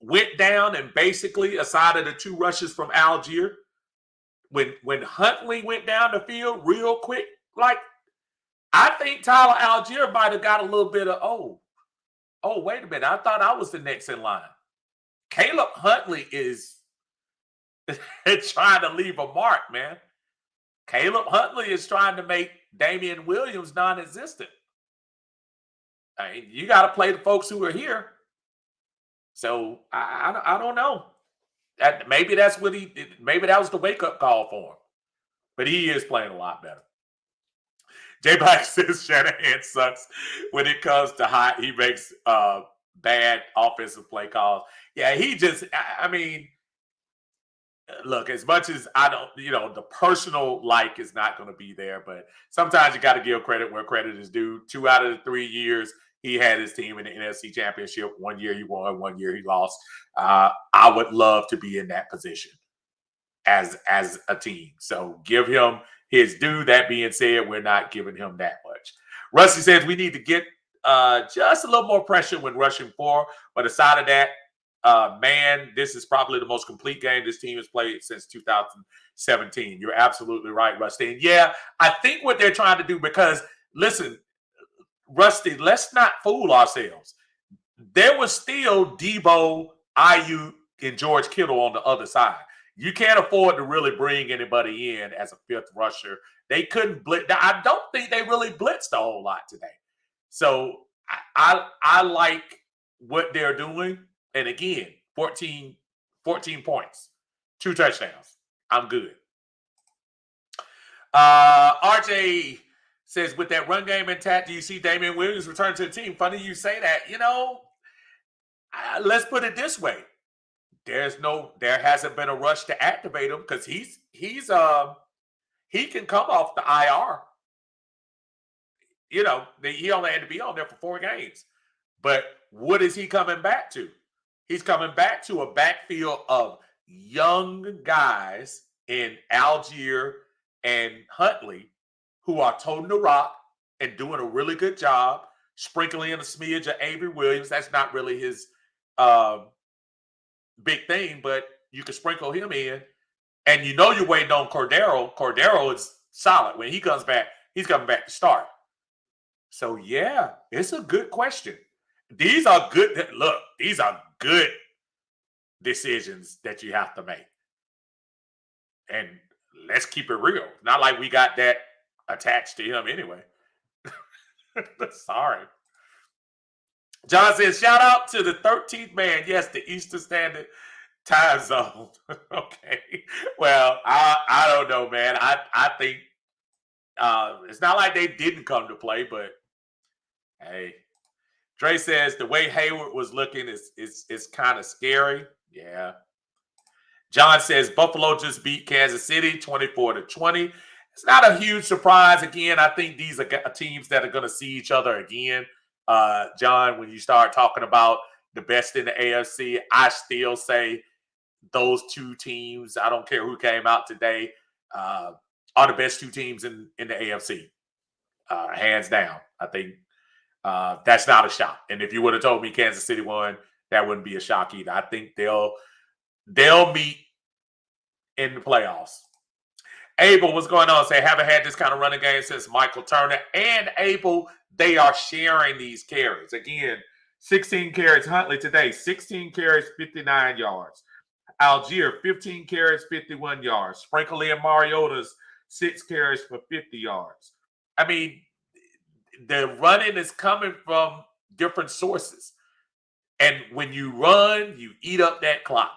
went down and basically, aside of the 2 rushes from Algier, when Huntley went down the field real quick, like, I think Tyler Algier might have got a little bit of, oh, wait a minute. I thought I was the next in line. Caleb Huntley is trying to leave a mark, man. Caleb Huntley is trying to make Damian Williams non-existent. I mean, you got to play the folks who are here. So I don't know. Maybe that's what maybe that was the wake up call for him. But he is playing a lot better. Jay Black says Shanahan sucks when it comes to hot. He makes bad offensive play calls. Yeah, he just. I mean, look, as much as I don't, the personal like is not going to be there, but sometimes you got to give credit where credit is due. 2 out of the 3 years he had his team in the NFC Championship. 1 year he won, 1 year he lost. I would love to be in that position as a team. So give him his due. That being said, we're not giving him that much. Rusty says we need to get just a little more pressure when rushing 4. But aside of that, man, this is probably the most complete game this team has played since 2017. You're absolutely right, Rusty. And yeah, I think what they're trying to do, because listen, Rusty, let's not fool ourselves. There was still Debo, Ayuk, and George Kittle on the other side. You can't afford to really bring anybody in as a fifth rusher. They couldn't blitz. I don't think they really blitzed a whole lot today. So I like what they're doing. And again, 14 points, 2 touchdowns. I'm good. RJ says, with that run game intact, do you see Damian Williams return to the team? Funny you say that. Let's put it this way. There hasn't been a rush to activate him because he can come off the IR. He only had to be on there for 4 games. But what is he coming back to? He's coming back to a backfield of young guys in Algier and Huntley who are toting the rock and doing a really good job, sprinkling in a smidge of Avery Williams. That's not really his big thing, but you can sprinkle him in. And you're waiting on Cordero. Cordero is solid. When he comes back, he's coming back to start. So, yeah, it's a good question. These are good. Look, these are good decisions that you have to make. And let's keep it real. Not like we got that attached to him anyway. Sorry. John says, shout out to the 13th man. Yes, the Eastern Standard Time Zone. Okay. Well, I don't know, man. I think it's not like they didn't come to play, but hey. Dre says the way Hayward was looking is kind of scary. Yeah. John says Buffalo just beat Kansas City 24-20. It's not a huge surprise. Again, I think these are teams that are going to see each other again. John, when you start talking about the best in the AFC, I still say those 2 teams, I don't care who came out today, are the best 2 teams in the AFC. Hands down. I think that's not a shock. And if you would have told me Kansas City won, that wouldn't be a shock either. I think they'll meet in the playoffs. Abel, what's going on? Say, haven't had this kind of running game since Michael Turner. And Abel, they are sharing these carries. Again, 16 carries. Huntley today, 16 carries, 59 yards. Algier, 15 carries, 51 yards. Sprinkle in Mariota's 6 carries for 50 yards. I mean, the running is coming from different sources. And when you run, you eat up that clock.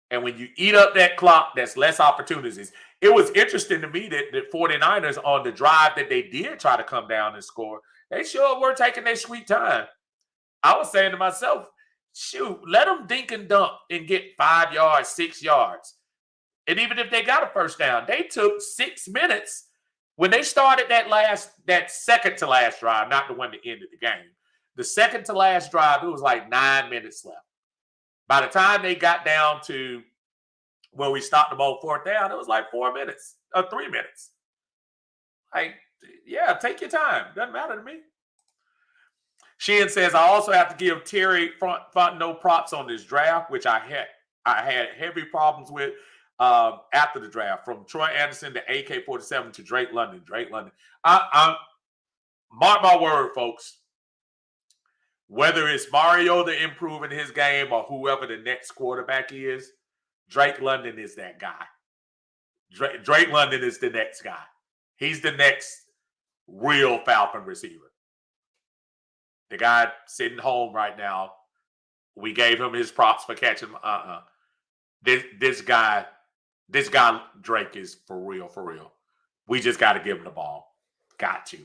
And when you eat up that clock, that's less opportunities. It was interesting to me that the 49ers, on the drive that they did try to come down and score, they sure were taking their sweet time. I was saying to myself, shoot, let them dink and dunk and get 5 yards, 6 yards. And even if they got a first down, they took 6 minutes. When they started that second to last drive, not the one that ended the game, the second to last drive, it was like 9 minutes left. By the time they got down to where we stopped them on 4th down, it was like 4 minutes or 3 minutes. Like, yeah, take your time. Doesn't matter to me. Sheehan says, I also have to give Terry Fontenot props on this draft, which I had heavy problems with. After the draft, from Troy Anderson to AK-47 to Drake London. I'm mark my word, folks. Whether it's Mariota improving his game or whoever the next quarterback is, Drake London is that guy. Drake London is the next guy. He's the next real Falcon receiver. The guy sitting home right now We gave him his props for catching. This guy Drake is for real, for real. We just got to give him the ball. Got to.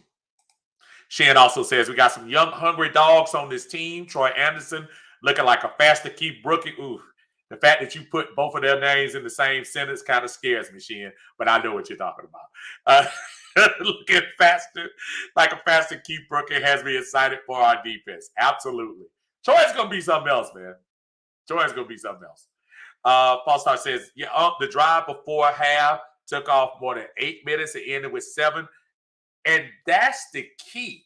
Shan also says we got some young, hungry dogs on this team. Troy Anderson looking like a faster Keith Brookie. Ooh, the fact that you put both of their names in the same sentence kind of scares me, Shan. But I know what you're talking about. Looking faster, like a faster Keith Brookie has me excited for our defense. Absolutely. Troy's going to be something else, man. Troy's going to be something else. Falstar says, yeah, the drive before half took off more than 8 minutes. It ended with 7. And that's the key.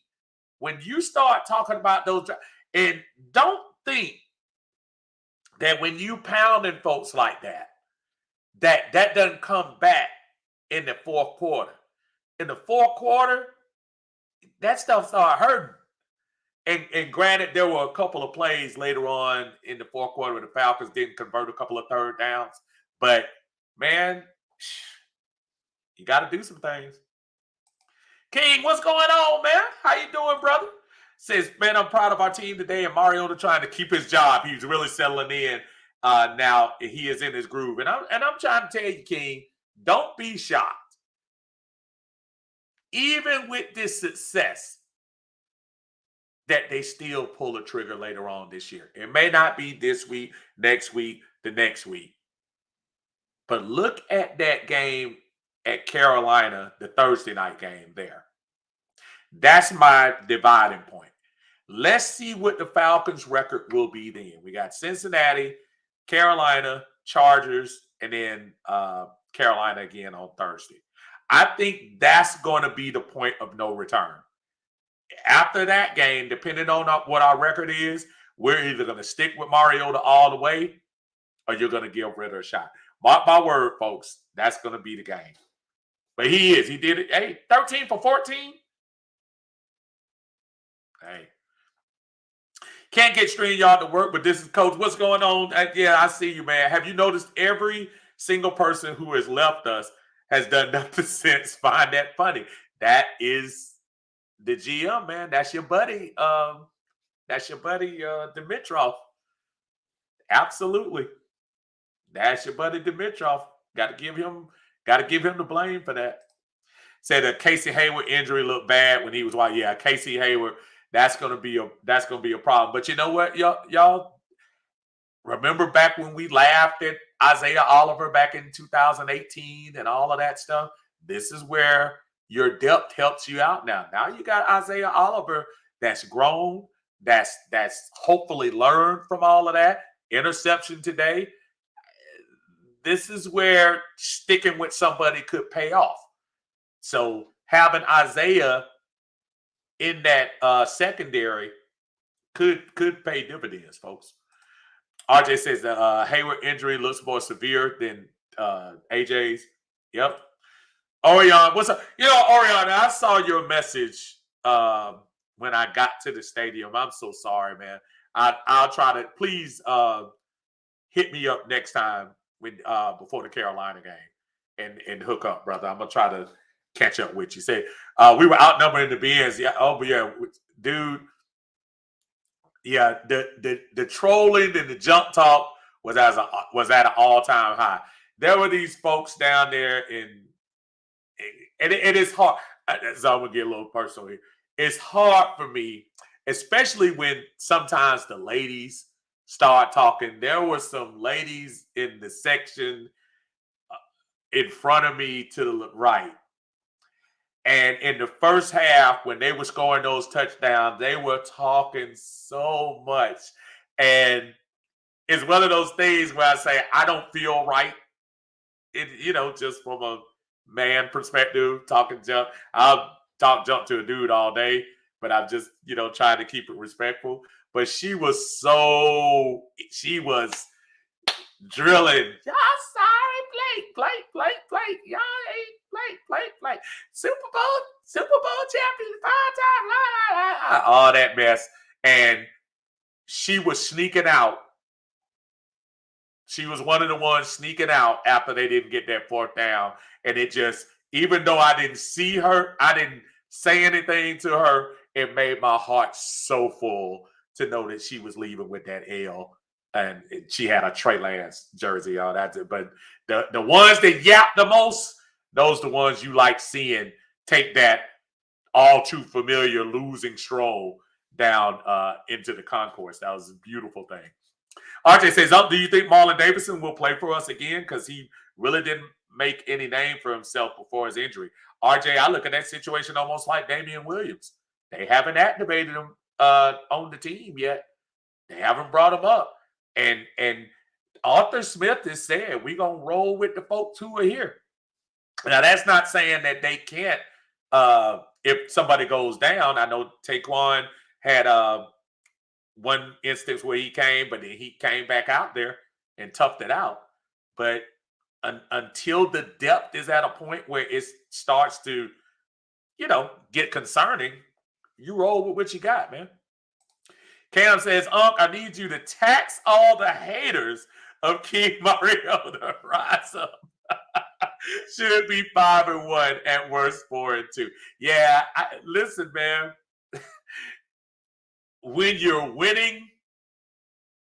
When you start talking about those, and don't think that when you pounding folks like that, that doesn't come back in the fourth quarter. In the fourth quarter, that stuff started hurting. And granted, there were a couple of plays later on in the fourth quarter where the Falcons didn't convert a couple of third downs. But, man, you got to do some things. King, what's going on, man? How you doing, brother? Says, man, I'm proud of our team today, and Mariota trying to keep his job. He's really settling in. Now he is in his groove. And I'm trying to tell you, King, don't be shocked. Even with this success, that they still pull a trigger later on this year. It may not be this week, next week, the next week. But look at that game at Carolina, the Thursday night game there. That's my dividing point. Let's see what the Falcons' record will be then. We got Cincinnati, Carolina, Chargers, and then Carolina again on Thursday. I think that's going to be the point of no return. After that game, depending on what our record is, we're either going to stick with Mariota all the way or you're going to give Ritter a shot. Mark my word, folks, that's going to be the game. But he is. He did it. Hey, 13 for 14. Hey. Can't get StreamYard to work, but this is Coach. What's going on? Yeah, I see you, man. Have you noticed every single person who has left us has done nothing since find that funny? That is the GM, man. That's your buddy. Dimitrov. Absolutely. That's your buddy Dimitrov. Got to give him the blame for that. Said that Casey Hayward injury looked bad when he was white. Yeah, Casey Hayward. That's gonna be a problem. But you know what, y'all remember back when we laughed at Isaiah Oliver back in 2018 and all of that stuff? This is where your depth helps you out now. Now you got Isaiah Oliver that's grown, that's hopefully learned from all of that. Interception today. This is where sticking with somebody could pay off. So having Isaiah in that secondary could pay dividends, folks. RJ says the Hayward injury looks more severe than AJ's. Yep. Orion, what's up? Orion, I saw your message when I got to the stadium. I'm so sorry, man. I'll try to please hit me up next time when before the Carolina game and hook up, brother. I'm gonna try to catch up with you. Say we were outnumbered in the bins. Yeah, oh yeah, dude. Yeah, the trolling and the jump talk was at an all-time high. There were these folks down there and it is hard. So I'm gonna get a little personal here. It's hard for me, especially when sometimes the ladies start talking. There were some ladies in the section in front of me to the right. And in the first half, when they were scoring those touchdowns, they were talking so much. And it's one of those things where I say, I don't feel right. Just from a man perspective, talking jump. I'll talk jump to a dude all day, but I'm just, trying to keep it respectful. But she was drilling. Y'all sorry, Blake. Y'all ain't Blake. Super Bowl champion, 5 times, all that mess. And she was sneaking out. She was one of the ones sneaking out after they didn't get that fourth down. And it just, even though I didn't see her, I didn't say anything to her, it made my heart so full to know that she was leaving with that L, and she had a Trey Lance jersey on. That's it. But the ones that yap the most, those the ones you like seeing take that all too familiar losing stroll down into the concourse. That was a beautiful thing. RJ says, do you think Marlon Davidson will play for us again? Because he really didn't make any name for himself before his injury. RJ, I look at that situation almost like Damian Williams. They haven't activated him on the team yet. They haven't brought him up. And Arthur Smith has said, we're going to roll with the folks who are here. Now, that's not saying that they can't. If somebody goes down, I know Taquan had one instance where he came, but then he came back out there and toughed it out. But until the depth is at a point where it starts to, get concerning, you roll with what you got, man. Cam says, I need you to tax all the haters of King Mario to rise up. Should be 5-1 at worst 4-2. Yeah, listen, man. When you're winning,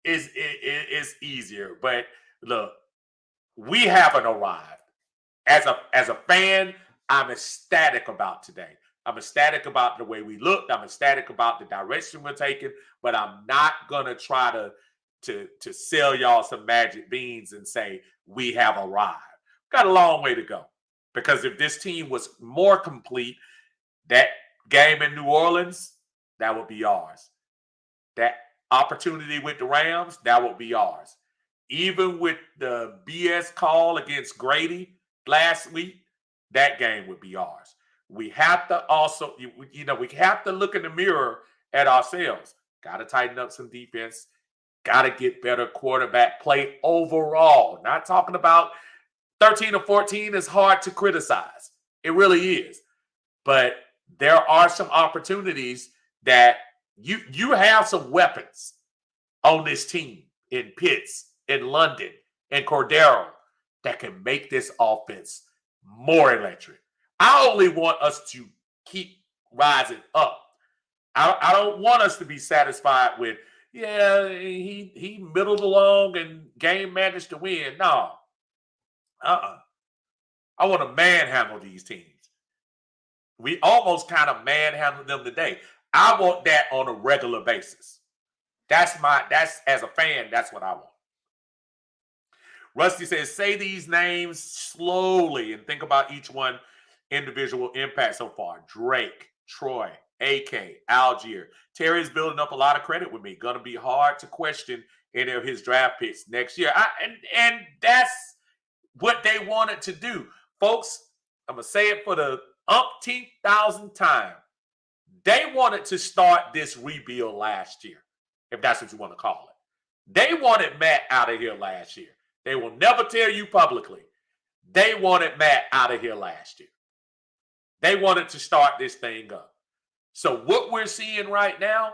it's easier. But look, we haven't arrived. As a fan, I'm ecstatic about today. I'm ecstatic about the way we looked. I'm ecstatic about the direction we're taking. But I'm not gonna try to sell y'all some magic beans and say we have arrived. Got a long way to go. Because if this team was more complete, that game in New Orleans, that would be ours. That opportunity with the Rams, that would be ours. Even with the BS call against Grady last week, that game would be ours. We have to also, we have to look in the mirror at ourselves. Got to tighten up some defense. Got to get better quarterback play overall. Not talking about 13 or 14 is hard to criticize. It really is. But there are some opportunities that you have some weapons on this team in Pitts, in London, in Cordero that can make this offense more electric. I only want us to keep rising up. I don't want us to be satisfied with, he middled along and game managed to win. No. I want to manhandle these teams. We almost kind of manhandled them today. I want that on a regular basis. That's as a fan, that's what I want. Rusty says, say these names slowly and think about each one individual impact so far. Drake, Troy, AK, Algier. Terry's building up a lot of credit with me. Going to be hard to question any of his draft picks next year. And that's what they wanted to do. Folks, I'm going to say it for the umpteenth thousandth time. They wanted to start this rebuild last year, if that's what you want to call it. They wanted Matt out of here last year. They will never tell you publicly. They wanted Matt out of here last year. They wanted to start this thing up. So what we're seeing right now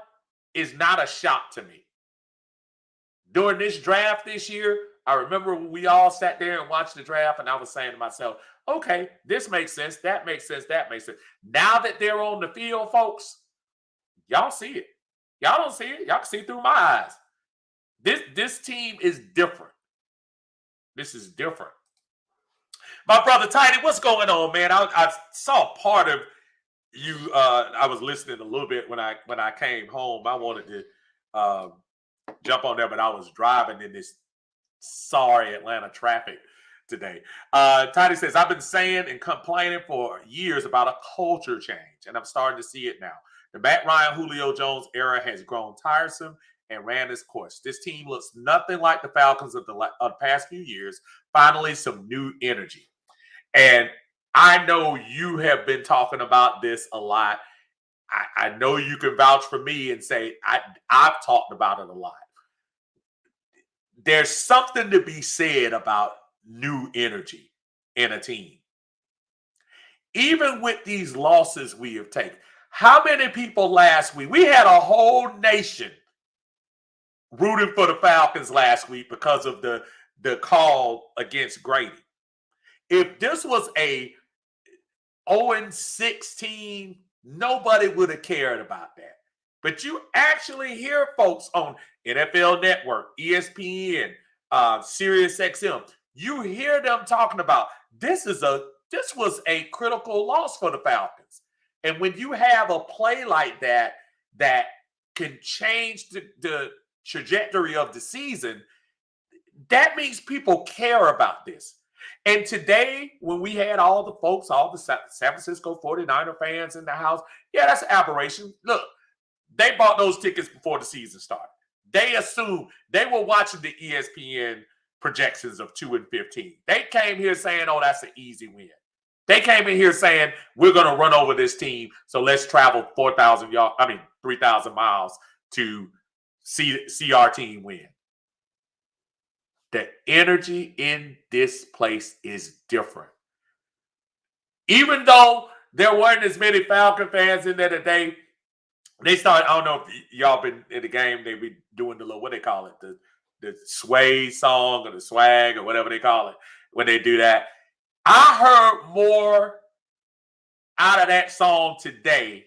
is not a shock to me. During this draft this year, I remember when we all sat there and watched the draft, and I was saying to myself, okay, this makes sense, that makes sense, that makes sense. Now that they're on the field, folks, y'all see it. Y'all don't see it. Y'all can see through my eyes. This team is different. This is different. My brother Tidy, what's going on, man? I saw part of you. I was listening a little bit when I came home. I wanted to jump on there, but I was driving in this sorry Atlanta traffic today. Tidy says, I've been saying and complaining for years about a culture change, and I'm starting to see it now. The Matt Ryan, Julio Jones era has grown tiresome and ran its course. This team looks nothing like the Falcons of the past few years. Finally, some new energy. And I know you have been talking about this a lot. I know you can vouch for me and say I've talked about it a lot. There's something to be said about new energy in a team. Even with these losses we have taken, how many people last week? We had a whole nation rooting for the Falcons last week because of the call against Grady. If this was a 0-16, nobody would have cared about that. But you actually hear folks on NFL Network, ESPN, Sirius XM. You hear them talking about this was a critical loss for the Falcons. And when you have a play like that that can change the trajectory of the season, that means people care about this. And today, when we had all the folks, all the San Francisco 49er fans in the house, yeah, that's an aberration. Look, they bought those tickets before the season started. They assumed they were watching the ESPN projections of 2-15. They came here saying, oh, that's an easy win. They came in here saying, we're going to run over this team, so let's travel 3,000 miles to see our team win. The energy in this place is different. Even though there weren't as many Falcon fans in there today, they started, I don't know if y'all been in the game, they be doing the little, what they call it, the sway song or the swag or whatever they call it when they do that. I heard more out of that song today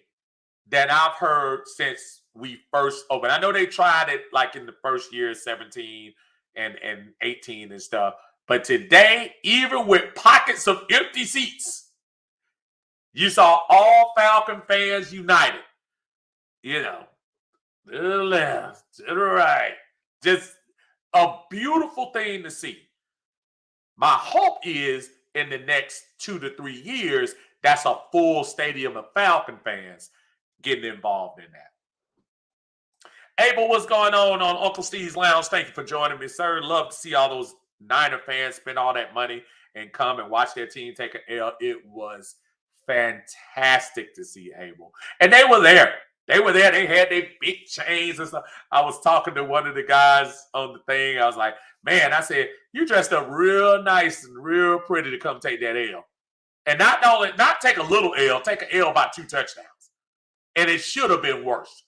than I've heard since we first opened. I know they tried it like in the first year, 17 and 18 and stuff. But today, even with pockets of empty seats, you saw all Falcon fans united. You know, to the left, to the right. Just a beautiful thing to see. My hope is in the next 2 to 3 years, that's a full stadium of Falcon fans getting involved in that. Abel, what's going on Uncle Steve's Lounge? Thank you for joining me, sir. Love to see all those Niner fans spend all that money and come and watch their team take an L. It was fantastic to see, Abel. And they were there. They were there. They had their big chains and stuff. I was talking to one of the guys on the thing. I was like, man, I said, you dressed up real nice and real pretty to come take that L. And not take a little L, take an L by 2 touchdowns. And it should have been worse.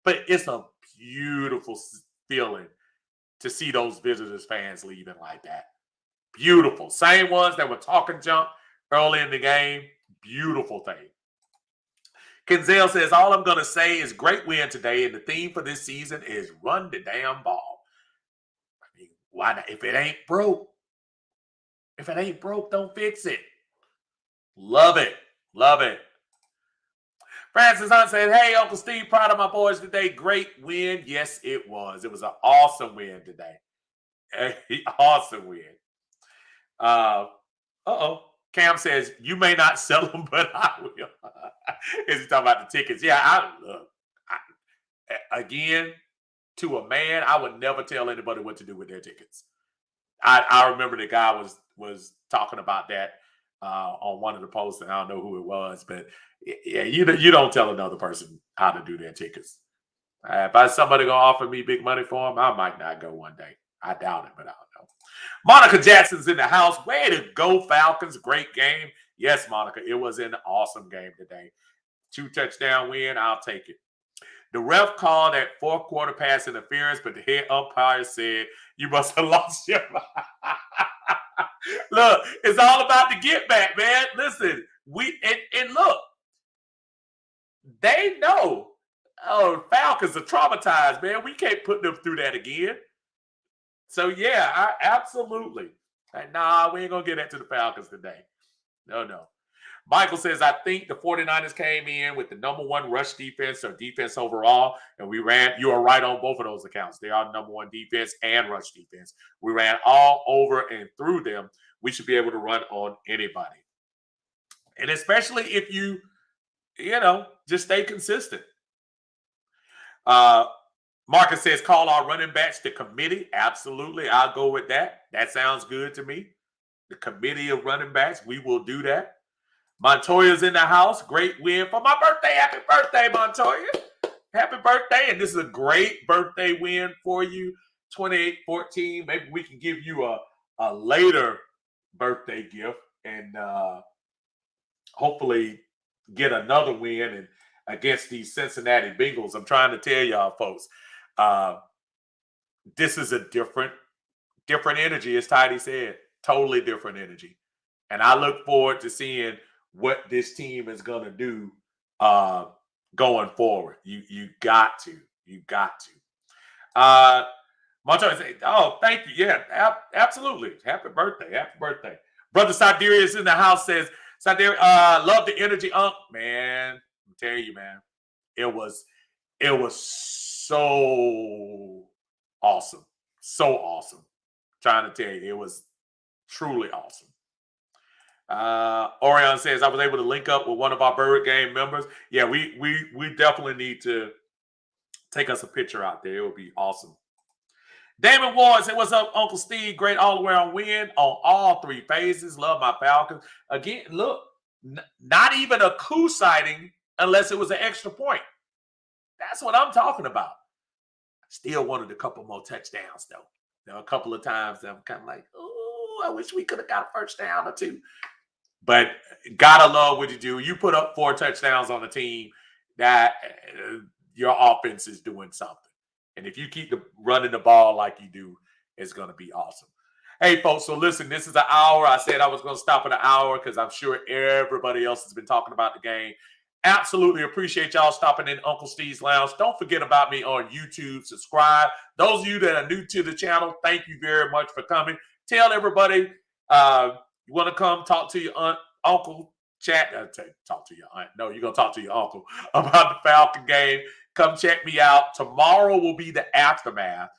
But it's a beautiful feeling to see those visitors fans leaving like that. Beautiful. Same ones that were talking junk early in the game. Beautiful thing. Kenzel says, all I'm going to say is great win today, and the theme for this season is run the damn ball. I mean, why not? If it ain't broke, don't fix it. Love it. Love it. Francis Hunt said, hey, Uncle Steve, proud of my boys today. Great win. Yes, it was. It was an awesome win today. Awesome win. Cam says, you may not sell them, but I will. Is he talking about the tickets? Yeah, again, to a man, I would never tell anybody what to do with their tickets. I remember the guy was talking about that on one of the posts, and I don't know who it was, but yeah, you don't tell another person how to do their tickets. If somebody gonna offer me big money for them, I might not go one day. I doubt it, but I don't know. Monica Jackson's in the house. Way to go, Falcons. Great game. Yes, Monica, it was an awesome game today. 2 touchdown win. I'll take it. The ref called that 4th quarter pass interference, but the head umpire said, you must have lost your mind. Look, it's all about the get back, man. Listen, and look, they know. Oh, Falcons are traumatized, man. We can't put them through that again. So, yeah, absolutely. Nah, we ain't going to get that to the Falcons today. No. Michael says, I think the 49ers came in with the number 1 rush defense or defense overall, and we ran. You are right on both of those accounts. They are number 1 defense and rush defense. We ran all over and through them. We should be able to run on anybody. And especially if you just stay consistent. Marcus says, call our running backs to committee. Absolutely. I'll go with that. That sounds good to me. The committee of running backs, we will do that. Montoya's in the house. Great win for my birthday. Happy birthday, Montoya. Happy birthday. And this is a great birthday win for you. 28-14. Maybe we can give you a later birthday gift and hopefully get another win and against these Cincinnati Bengals. I'm trying to tell y'all, folks, this is a different energy, as Tidy said. Totally different energy. And I look forward to seeing what this team is going to do going forward. You got to. You got to. Montoya say, "Oh, thank you. Yeah, absolutely. Happy birthday. Happy birthday." Brother Siderius in the house says, Siderius, love the energy. Man, I'm telling you, man. It was so awesome. So awesome. Trying to tell you, it was truly awesome. Orion says, I was able to link up with one of our Bird Game members. Yeah, we definitely need to take us a picture out there. It would be awesome. Damon Ward said, what's up, Uncle Steve? Great all around win on all three phases. Love my Falcons. Again, look, not even a coup sighting unless it was an extra point. That's what I'm talking about. Still wanted a couple more touchdowns, though. There were a couple of times that I'm kind of like, oh, I wish we could have got a first down or two. But gotta love what you do. You put up 4 touchdowns on the team, that your offense is doing something. And if you keep running the ball like you do, it's going to be awesome. Hey, folks, so listen, this is an hour. I said I was going to stop at an hour because I'm sure everybody else has been talking about the game. Absolutely appreciate y'all stopping in Uncle Steve's Lounge. Don't forget about me on YouTube. Subscribe. Those of you that are new to the channel, thank you very much for coming. Tell everybody you want to come talk to your aunt, uncle, chat. Talk to your aunt. No, you're going to talk to your uncle about the Falcon game. Come check me out. Tomorrow will be the aftermath.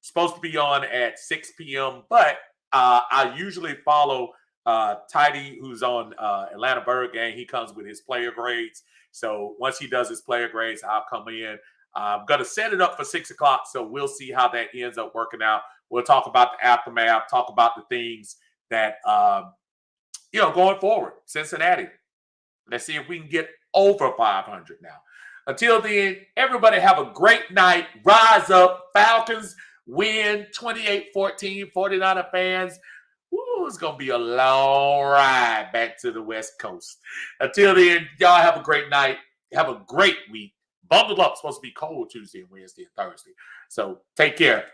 Supposed to be on at 6 p.m., but I usually follow Tidy, who's on Atlanta Bird Gang. He comes with his player grades. So once he does his player grades, I'll come in. I'm going to set it up for 6 o'clock, so we'll see how that ends up working out. We'll talk about the aftermath, talk about the things that, going forward. Cincinnati. Let's see if we can get over 500 now. Until then, everybody have a great night. Rise up. Falcons win 28-14. 49er fans. Ooh, it's going to be a long ride back to the West Coast. Until then, y'all have a great night. Have a great week. Bundled up. It's supposed to be cold Tuesday and Wednesday and Thursday. So take care.